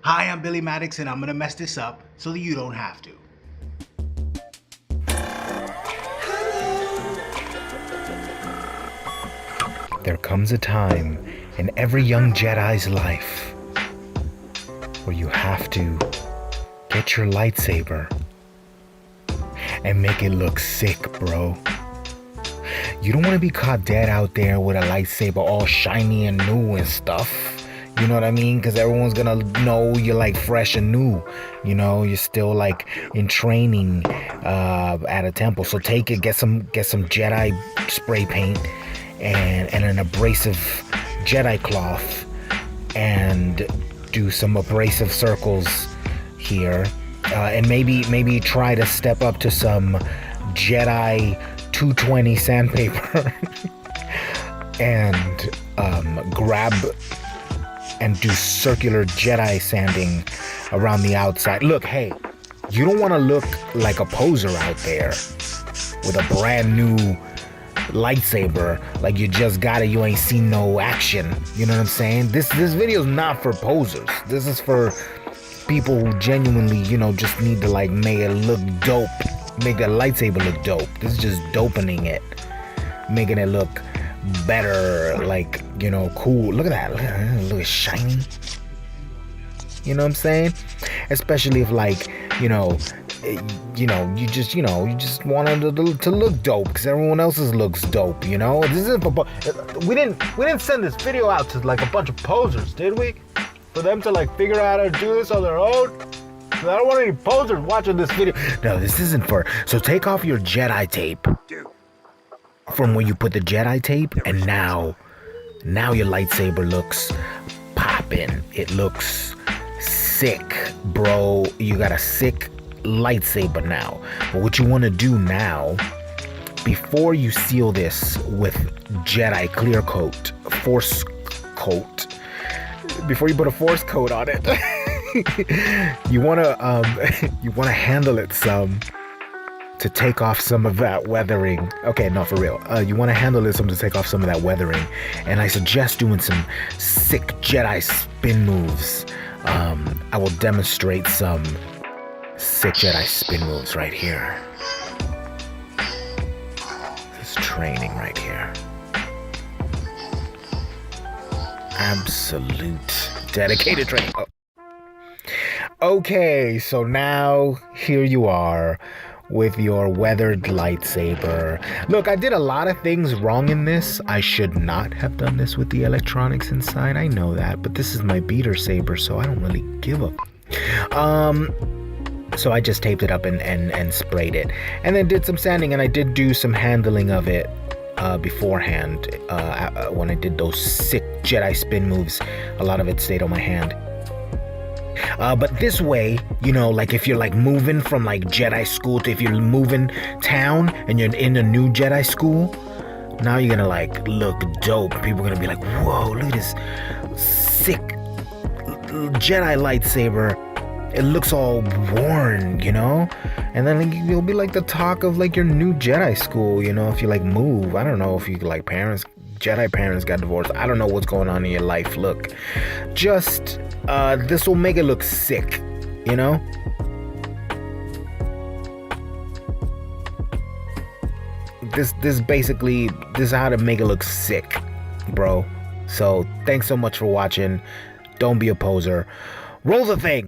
Hi, I'm Billi Maddox and I'm gonna mess this up so that you don't have to. There comes a time in every young Jedi's life where you have to get your lightsaber and make it look sick, bro. You don't want to be caught dead out there with a lightsaber all shiny and new and stuff. You know what I mean? Because everyone's gonna know you're like fresh and new. You know, you're still like in training at a temple. So take it, get some Jedi spray paint and an abrasive Jedi cloth and do some abrasive circles here. And maybe try to step up to some Jedi 220 sandpaper and grab and do circular Jedi sanding around the outside. Look, hey, you don't want to look like a poser out there with a brand new lightsaber, like you just got it, you ain't seen no action. You know what I'm saying? This video's not for posers. This is for people who genuinely, you know, just need to like make it look dope, make that lightsaber look dope. This is just dopening it, making it look better, like, you know, cool. Look at that, look shiny. You know what I'm saying? Especially if, like, you just want it to look dope because everyone else's looks dope. You know, this isn't for, we didn't send this video out to like a bunch of posers, did we? For them to like figure out how to do this on their own. I don't want any posers watching this video. No, this isn't for. So take off your Jedi tape from where you put the Jedi tape, and now your lightsaber looks poppin'. It looks sick, bro. You got a sick lightsaber now. But what you want to do now, before you seal this with Jedi clear coat, force coat, before you put a force coat on it, you want to handle it some to take off some of that weathering. Okay, no, for real. You want to handle it some to take off some of that weathering. And I suggest doing some sick Jedi spin moves. I will demonstrate some sick Jedi spin moves right here. This training right here. Absolute dedicated training. Oh. Okay, so now here you are with your weathered lightsaber. Look, I did a lot of things wrong in this. I should not have done this with the electronics inside. I know that, but this is my beater saber, so I don't really give a. So I just taped it up and sprayed it, and then did some sanding, and I did do some handling of it beforehand. When I did those sick Jedi spin moves, a lot of it stayed on my hand. But this way, you know, like if you're like moving from like Jedi school to if you're moving town and you're in a new Jedi school, now you're gonna like look dope. People are gonna be like, whoa, look at this sick Jedi lightsaber. It looks all worn, you know? And then you'll be like the talk of like your new Jedi school, you know, if you like move. I don't know if you like Jedi parents got divorced. I don't know what's going on in your life. Look, just this will make it look sick, you know? This is how to make it look sick, bro. So thanks so much for watching. Don't be a poser. Roll the thing.